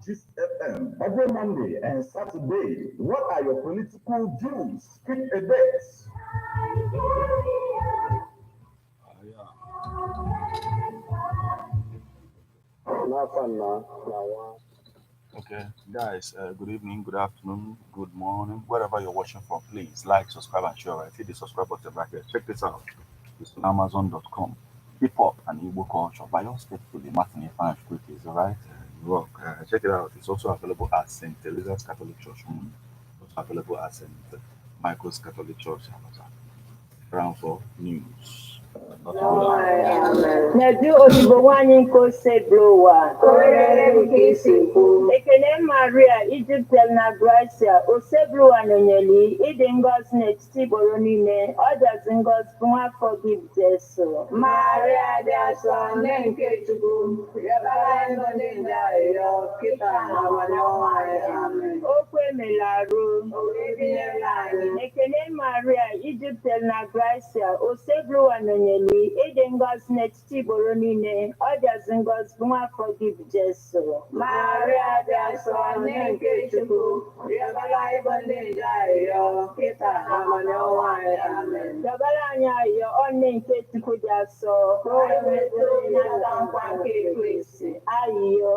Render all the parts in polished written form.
/GFM every Monday and Saturday. What are your political views? Pick a date. Okay, guys, good evening, good afternoon, good morning, wherever you're watching from, please like, subscribe, and share. Right? Hit the subscribe button right here. Check this out. It's on Amazon.com. Hip hop and Igbo culture by your faithfully Martin Ifan Quickly, alright? Rock. Check it out. It's also available at St. Teresa's Catholic Church. Also available at St. Michael's Catholic Church. Round for news. Nadu odibo nwanyị nke ose blowa ekene Maria Ijiptel na Gracia ose blowa nọnyeli ịdị ngọzi n'etiti igboro niile ọ dịazị ngọzi bụ nwafọ gị bụ Jesu Maria dị asọ nne nke Chukwu yabara ego ndị ndị arịrịọ kịta na abalị ọnwa anyị amen okwu emela arụ o wee binyere anyị ekene Maria Ijiptel na Gracia ose blowa nọnyeli ịdị ngọzi n'etiti igboro niile ọ dịazị ngọzi bụ nwafọ gị bụ Jesu Maria dị asọ nne nke Chukwu yabara ego ndị ndị arịrịọ kịta na abalị ọnwa anyị amen Dabara anyị ayọ ọnne nke Chukwu dị asọ ka o wetụrụ n'aka nkwa nke Kristi ayịyọ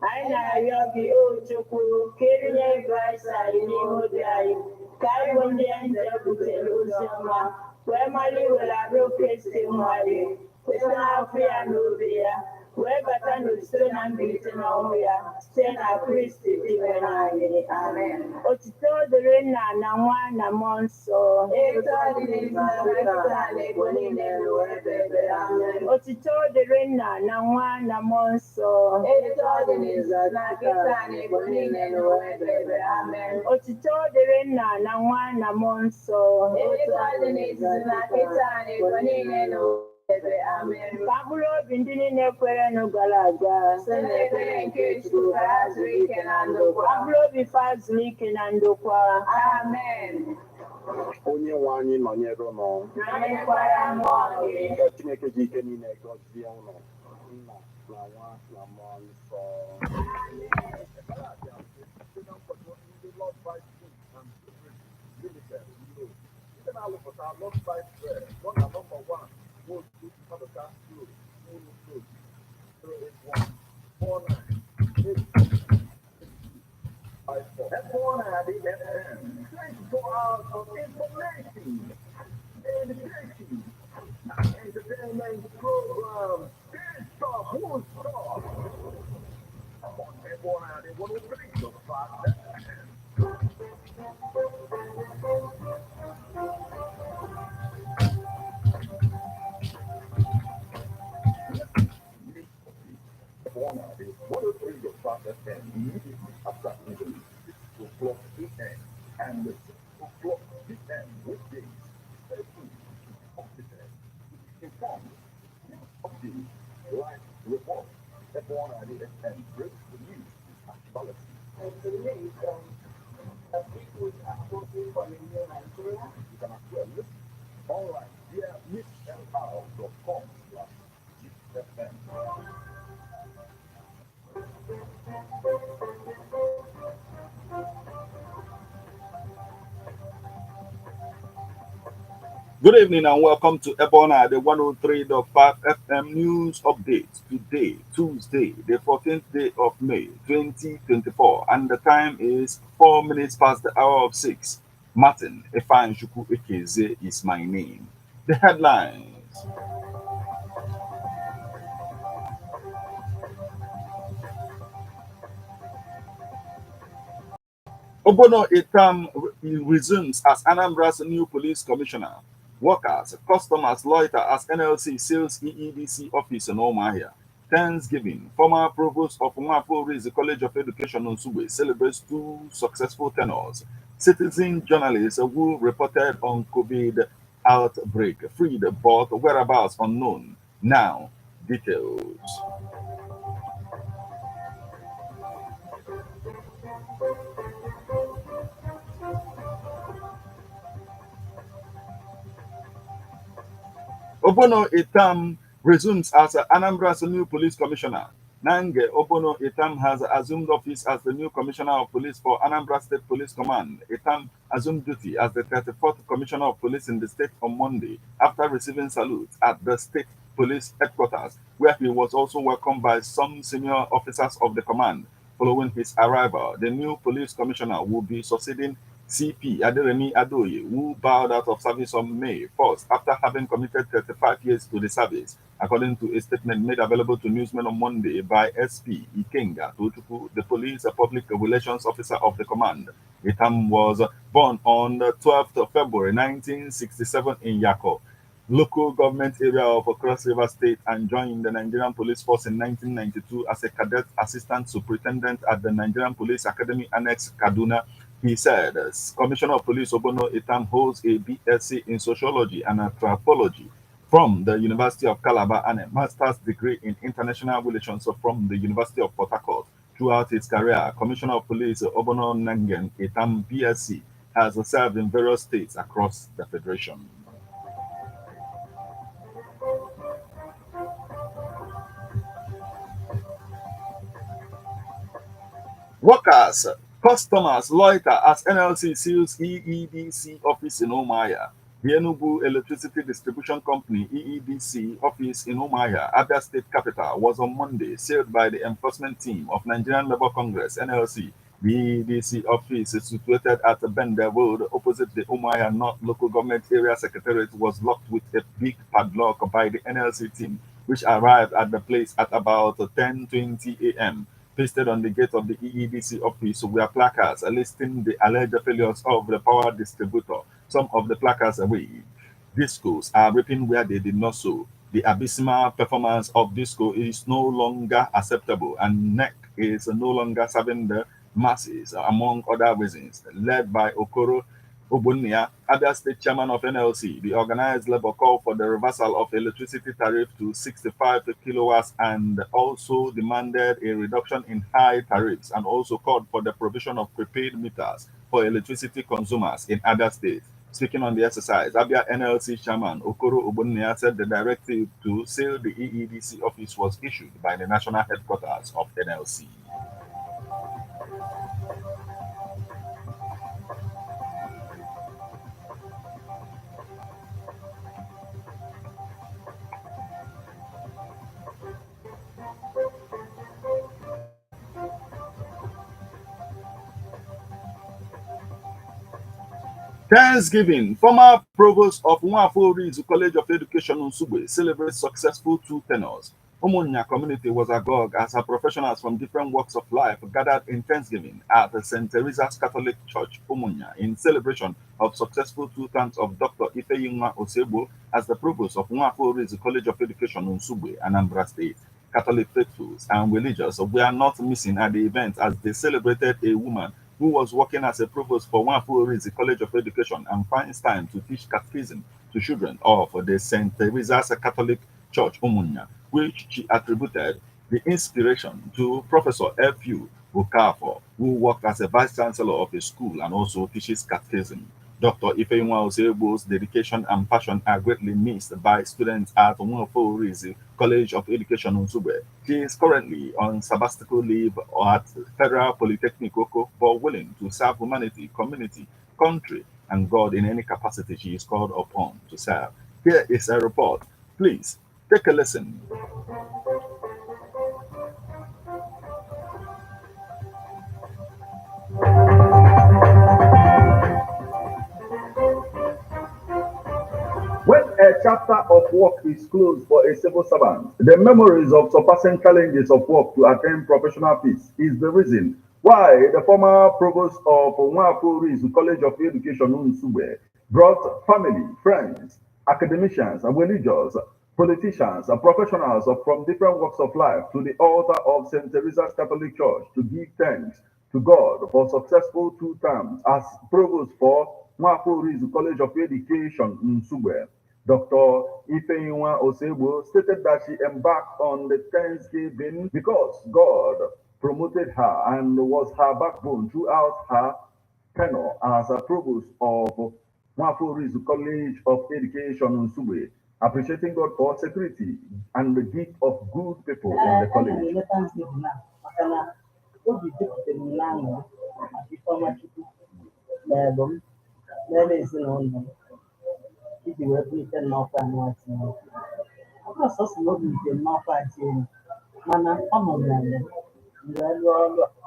anyị na-arịọ gị o Chukwu ka erinye Kraịst anyị n'ime obi anyị ka anyị bụ ndị nje butere ozi ọma wee mara iwere arụ Kristi nwale site n'afọ ya na obi ya wee bata n'usoro na mbilite n'ọnwụ ya site na Kristi dibere anyị amen otito dịrị Nna na Nwa na Mmụọ Nsọ etu ọ dị n'ezi na mmetụta na ebo niile n'ụwa ebe ebe amen otito dịrị Nna na Nwa na Mmụọ Nsọ etu ọ dị n'ezi na kịta na ebo niile n'ụwa ebe ebe amen otito dịrị Nna na Nwa na Mmụọ Nsọ etu ọ dị n'ezi na kịta na ebo niile n'ụwa ebe amen ka mkpụrụ obi ndị niile kwerenụ gara aga site n'ekpere nke Chukwu ka ha zuru ike na ndokwa ka mkpụrụ obi fa zuru ike na ndokwa amen Onye nwe anyị nọnyere ụnụ. nọnyekwara mmụọ gị Ka Chineke ji ike niile gọzie ụnụ. Nna na Nwa na Mmụọ Nsọ. Everyone had the FM. 24 hours of information, education, entertainment programs. Can't stop, won't stop. On everyone had it, 103.5 FM. Everyone had it, 103.5 FM. Immediately after English, 6 o'clock p.m. and the 6 o'clock p.m. weekdays. Stay tuned, competent, informed, updates, live report. Everyone had it and breaks the news actuality. and today that people are voting for the new Nigeria. You can as well listen online via mixlr.com/GFM. Good evening and welcome to Ebona, the 103.5 FM News Update. Today, Tuesday, the 14th day of May, 2024, and the time is 4 minutes past the hour of 6. Martin Efanjuku Ekeze is my name. The headlines. Obono Itam resumes as Anambra's new police commissioner. Workers, customers loiter as NLC seals EEDC office in Omahia. Thanksgiving. Former Provost of Nwafor Orizu College of Education Nzugbe celebrates 2 successful tenures. Citizen journalists who reported on COVID outbreak freed but whereabouts unknown. Now, details. Obono Itam resumes as Anambra's new police commissioner. Nange Obono Itam has assumed office as the new Commissioner of Police for Anambra State Police Command. Itam assumed duty as the 34th Commissioner of Police in the state on Monday after receiving salute at the state police headquarters, where he was also welcomed by some senior officers of the command. Following his arrival, the new police commissioner will be succeeding CP Aderemi Adoye, who bowed out of service on May 1st after having committed 35 years to the service, according to a statement made available to newsmen on Monday by SP Ikenga Tochukwu, the police public relations officer of the command. Itam was born on the 12th of February 1967 in Yako, local government area of Cross River State, and joined the Nigerian Police Force in 1992 as a cadet assistant superintendent at the Nigerian Police Academy Annex, Kaduna. He said, Commissioner of Police Obono Itam holds a BSc in Sociology and Anthropology from the University of Calabar and a master's degree in International Relations from the University of Port Harcourt. Throughout his career, Commissioner of Police Obono Nangen Itam BSc has served in various states across the Federation. Workers, customers loiter as NLC seals EEDC office in Umuahia. The Enugu Electricity Distribution Company EEDC office in Umuahia, Abia State capital, was on Monday sealed by the enforcement team of Nigerian Labour Congress (NLC). The EEDC office, situated at Bender Road opposite the Umuahia North Local Government Area Secretariat, was locked with a big padlock by the NLC team, which arrived at the place at about 10:20 a.m. Pasted on the gate of the EEDC office were placards listing the alleged failures of the power distributor. Some of the placards read, "Discos are reaping where they did not sow. The abysmal performance of disco is no longer acceptable, and NEC is no longer serving the masses," among other reasons. Led by Okoro Ogbonnia, Abia State Chairman of NLC, the organized labor called for the reversal of electricity tariff to 65 kilowatts and also demanded a reduction in high tariffs, and also called for the provision of prepaid meters for electricity consumers in Abia State. Speaking on the exercise, Abia NLC Chairman Okoro Ogbonnia said the directive to seal the EEDC office was issued by the national headquarters of NLC. Thanksgiving. Former Provost of Nwafor Orizu College of Education Nzugbe celebrates successful two tenors. Umunya community was agog as her professionals from different walks of life gathered in Thanksgiving at the St. Teresa's Catholic Church, Umunya, in celebration of successful two terms of Dr. Ifeyinwa Osebo as the Provost of Nwafor Orizu College of Education Nzugbe, Anambra State. Catholic faithfuls and religious were not missing at the event as they celebrated a woman who was working as a provost for Nwafor Orizu College of Education and finds time to teach catechism to children of the St. Teresa's Catholic Church, Umunya, which she attributed the inspiration to Professor F.U. Okafor, who worked as a vice chancellor of a school and also teaches catechism. Dr. Ifeyinwa Osebo's dedication and passion are greatly missed by students at Nwafor Orizu College of Education Nzugbe. She is currently on sabbatical leave at Federal Polytechnic Oko, but willing to serve humanity, community, country, and God in any capacity she is called upon to serve. Here is a report. Please take a listen. When a chapter of work is closed for a civil servant, the memories of surpassing challenges of work to attain professional peace is the reason why the former provost of Nwafor Orizu College of Education Nzugbe brought family, friends, academicians, religious, politicians, and professionals from different walks of life to the altar of St. Teresa's Catholic Church to give thanks to God for successful two terms as provost for Nwafor Orizu College of Education Nzugbe. Dr. Ifeyinwa Osebo stated that she embarked on the Thanksgiving because God promoted her and was her backbone throughout her tenure as a provost of Nwafor Orizu College of Education Nzugbe. appreciating God for security and the gift of good people in the college.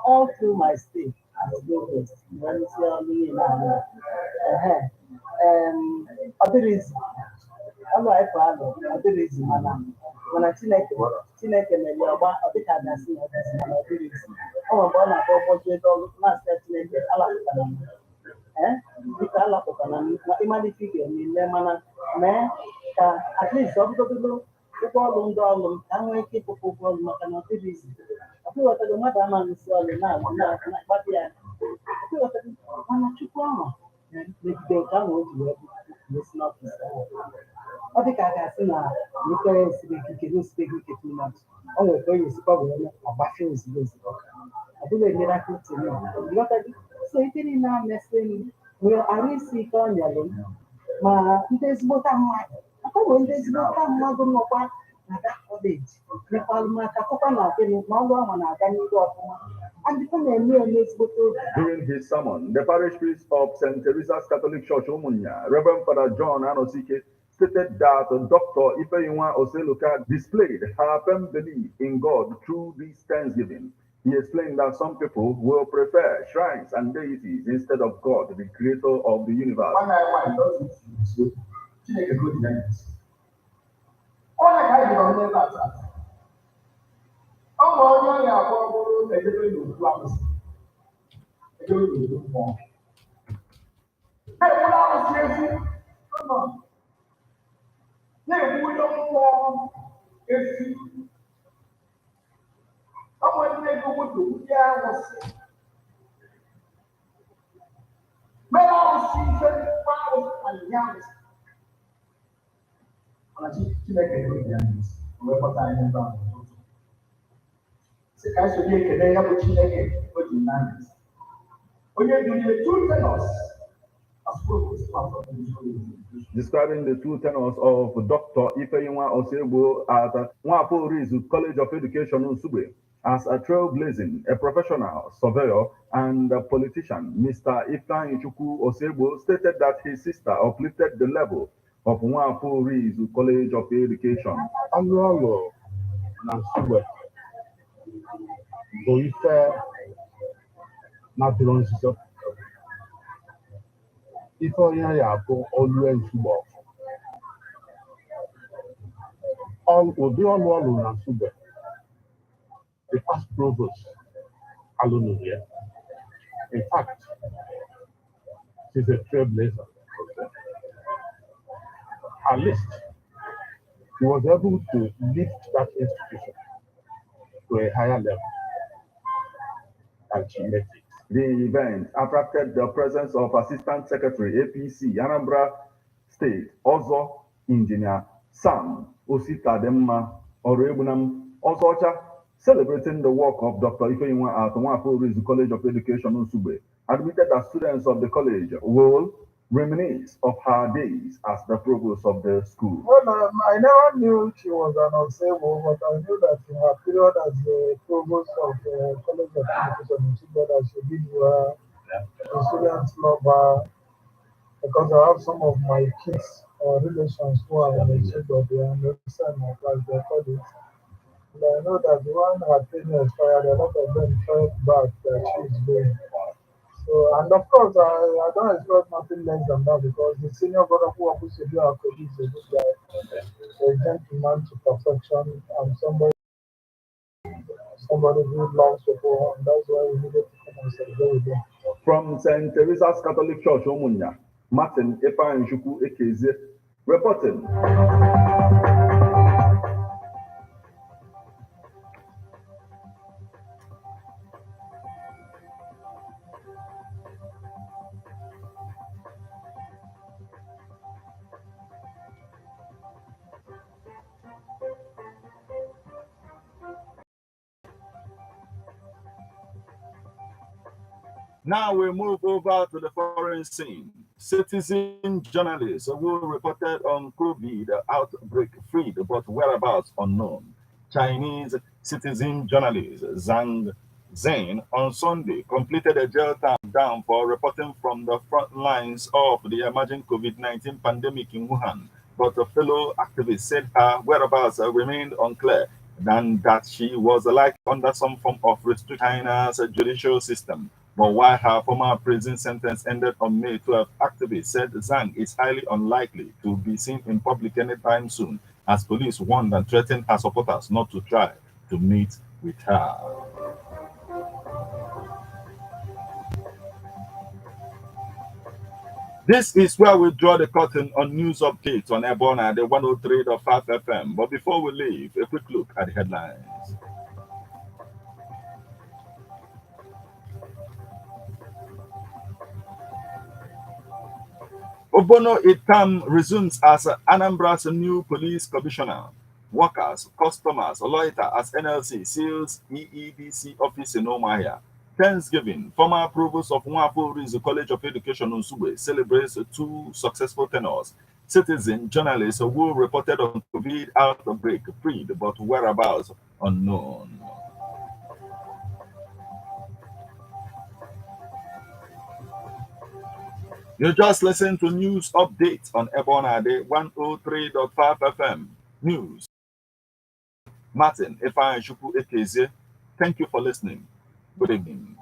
All through my stay as Provost, Orizu, ọlụ anyị alụ ọdịrịzi mana Chineke mere ọgba ọdịka gasị na ọdịzi mana ọdịrịzi ọ nwere mgbe ọ na-akpọ ụbọchị ego ọlụ na-asị Chineke alapụtara m dịka alapụtara m ịmalite ị ga-eme ile mana mee ka at least ọ bụgodolo ụgwọ ọrụ ndị ọrụ m ka m nwee ike ịkwụkwọ ụgwọ ọrụ maka na ọdịrịzi ọpịghọtago mmadụ amaghị isi ọrụ na-akpata ya ọpịghọtago mana Chukwu ahụ megide nke ahụ o ji wee si n'ọfịs ahụ ọ dị ka a ga-asị na nkwenye esiri ike n'osite gị ike too much ọ nwere ka onye esikwa wee mee ọgbafie ozugbo ozugbo ọ bụla enyere aka uche m ịghọtago so ike niile a mesị m nwere arụ isi ike ọ nyere m ma ndị ezigbota mmadụ aka nwere ndị ezigbota mmadụ nọkwa na that kọleji mekwalụ m aka tụkwa na gịnị na ọrụ ahụ na-aga n'ihu ọfụma adịkwa na-eme eme ezigbote oge. During his sermon, the parish priest of St. Teresa's Catholic Church, Umunya, Reverend Father John Anosike, stated that Dr. Ifeyinwa Oseloka displayed her firm belief in God through this Thanksgiving. He explained that some people will prefer shrines and deities instead of God, the creator of the universe. Describing the two tenors of Dr. Ifeyinwa Osegbo at Nwafor Orizu College of Education Nzugbe as a trailblazing, a professional surveyor and a politician, Mr. Ifeanyichukwu Osegbo stated that his sister uplifted the level of Nwafor Orizu College of Education. Adangor na Nzugbe bụ ife na-adịrọ nzuzo. Ife onye ya bụ Olue Nzugbe ụdị ọrụ na Nzugbe, the past provost alụnụrụ ya. In fact, she's a trailblazer. At least, she was able to lift that institution to a higher level and she met it. The event attracted the presence of Assistant Secretary APC Anambra State, Ozo Engineer Sam Ositademma Orebunam Ozocha, celebrating the work of Dr. Ifeyinwa at Nwafor Orizu College of Education Nzugbe, admitted that students of the college will reminisce of her days as the provost of the school. Well, I never knew she was an unstable, but I knew that in her period as the provost of the College of Education in Nzugbe, that she did well. The students love her because I have some of my kids or relations who are in the Nzugbe, they are in my class, their colleagues. And I know that when her tenure expired, a lot of them felt bad that she is going. So, and of course, I don't expect nothing less than that because the senior brother who happens to be our colleague is a good guy, a gentleman to perfection, and somebody who loves people, and that's why we needed to come and celebrate with them. From St. Teresa's Catholic Church, Umunya, Martin Ifeanyichukwu Ekeze reporting. Now we move over to the foreign scene. Citizen journalists who reported on COVID outbreak freed but whereabouts unknown. Chinese citizen journalist Zhang Zhen on Sunday completed a jail term down for reporting from the front lines of the emerging COVID-19 pandemic in Wuhan, but a fellow activist said her whereabouts remained unclear and that she was likely under some form of restriction China's judicial system. But while her former prison sentence ended on May 12, activists said Zhang is highly unlikely to be seen in public anytime soon, as police warned and threatened her supporters not to try to meet with her. This is where we draw the curtain on news updates on Ebona, the 103.5 FM. But before we leave, a quick look at the headlines. Obono Itam resumes as Anambra's new police commissioner. Workers, customers, loiter as NLC seals EEDC office in Omahia. Thanksgiving, former Provost of Nwafor Orizu College of Education Nzugbe celebrates 2 successful tenures. Citizen journalists who reported on COVID outbreak freed but whereabouts unknown. You just listened to news updates on Ebona, the 103.5 FM news. Martin Ifeanyi Ekeze, thank you for listening. Good evening.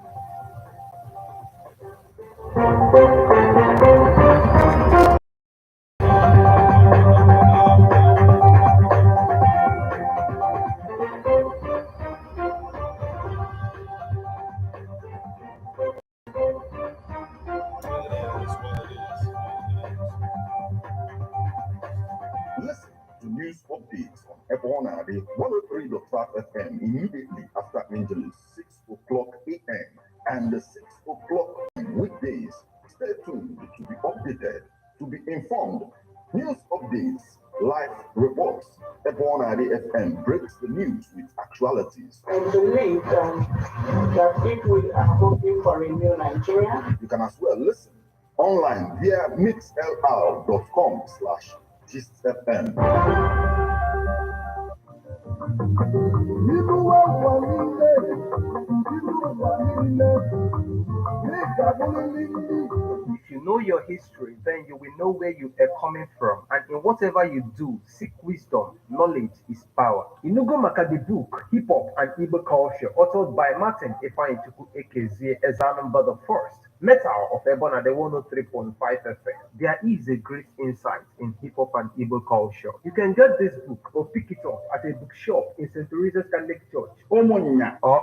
Listen to news updates on Ebona, the 103.5 FM immediately after Angeles, 6 o'clock a.m. and 6 o'clock weekdays. Stay tuned to be updated, to be informed. News updates, live reports. Ebona, the FM breaks the news with actualities. I believe that if we are hoping for a new Nigeria, You can as well listen online via mixlr.com/GistFM. If you know your history, then you will know where you are coming from. And in whatever you do, seek wisdom. Knowledge is power. Inugo Maka the book, Hip Hop and Igbo Culture, authored by Martin Ifeanyi Ekeze as number the first. Metal of Ebona, the 103.5 FM. There is a great insight in hip hop and Igbo culture. You can get this book or pick it up at a bookshop in St. Teresa's Catholic Church, or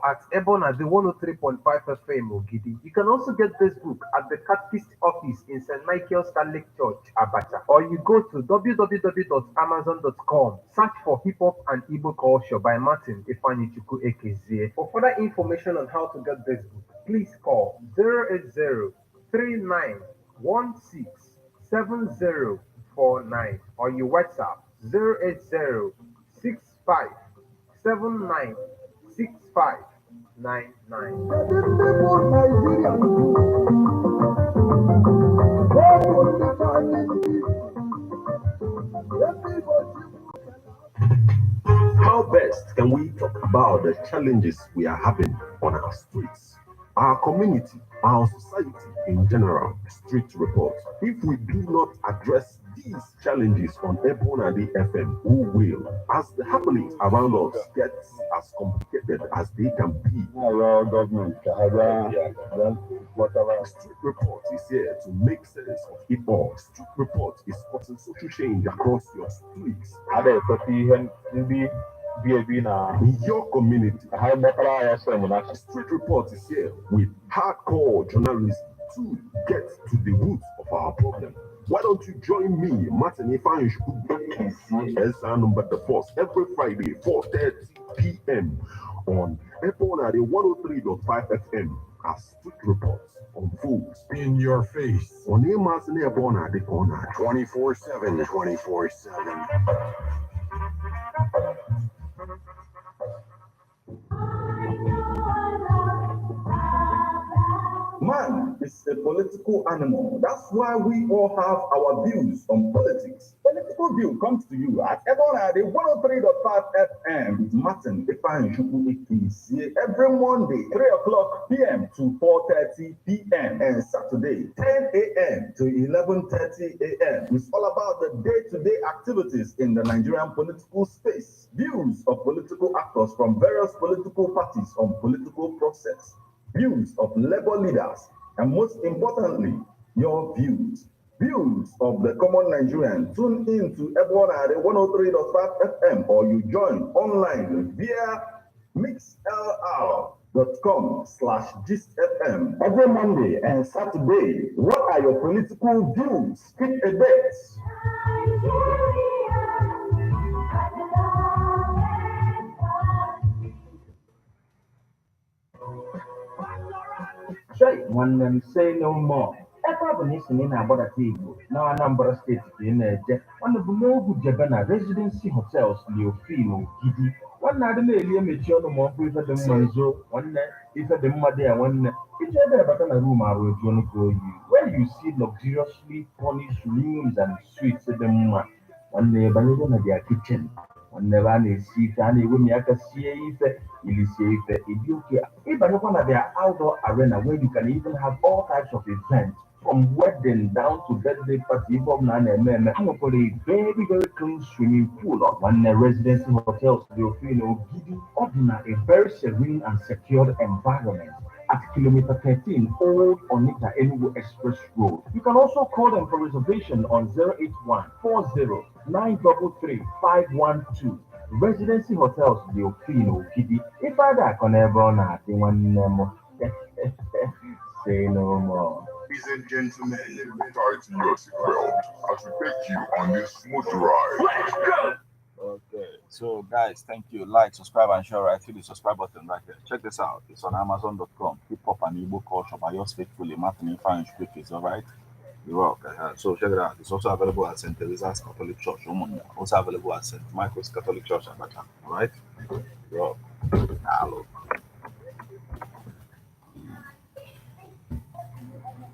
at Ebona, the 103.5 FM Ogidi. You can also get this book at the Catechist office in St. Michael's Catholic Church, Abacha, or you go to www.amazon.com, search for Hip Hop and Igbo Culture by Martin Ifeanyi Ekeze. For further information on how to get this book, please call 080-3916-7049 or your WhatsApp 080-6579-6599. How best can we talk about the challenges we are having on our streets, our community, our society in general? Street report. If we do not address these challenges on Ebona the FM, who will? As the happenings around us get as complicated as they can be. Street report is here to make sense of it all. Street report is causing social change across your streets. In your community, Street Report is here with hardcore journalism to get to the roots of our problem. Why don't you join me, Martin Ifeanyi as number the first every Friday, 4:30 p.m. on Ebona, the 103.5 FM as Street Reports on Foods in your face on Emazine Ebona the corner 24/7. Man is a political animal. That's why we all have our views on politics. Political View comes to you at Ebonade 103.5 FM with Martin Ifeanyi every Monday, 3 o'clock p.m. to 4:30 p.m. and Saturday, 10 a.m. to 11:30 a.m. It's all about the day-to-day activities in the Nigerian political space. Views of political actors from various political parties on political process. Views of labor leaders, and most importantly, your views. Views of the common Nigerian. Tune in to Ebonade 103.5 FM or you join online via mixlr.com/gistfm every Monday and Saturday. What are your political views? Pick a date. Shay, one them say no more. Ebe is in Abada Igbo, now Anambra State in one of the Nobu Jabana residency hotels, Leofino, Gidi, one night in the Mechono Monfrey for the Manzo, one night if at the Madea, one night, it's a better room I will join for you, where you see luxuriously furnished rooms and suites at the moment. One day, Balagan at their kitchen. Whenever they see Tani Wumiaka see Ilise, Ibukia, even one of their outdoor arena where you can even have all types of events. From wedding down to birthday party, from Nana and men, I'm for a very clean swimming pool of one residency hotels, the Ofino, giving ordinary a very serene and secured environment at kilometer 13 Old Onita Enugu Express Road. You can also call them for reservation on 081 40 933 512. Residency Hotels, the Ofino, Gidi. If I can ever not, one more. Say no more. Ladies and gentlemen, tighten your seatbelt as we take you on this smooth ride. Let's go! Okay, so guys, thank you. Like, subscribe, and share. Right, hit the subscribe button right there. Check this out. It's on Amazon.com. Hip hop and Igbo culture by yours faithfully, Martin Ifeanyi. It's all right. You rock. So check it out. It's also available at St. Teresa's Catholic Church, Umunya. Also available at St. Michael's Catholic Church, Abacha. All right. You rock. Hello.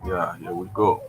Yeah, here we go.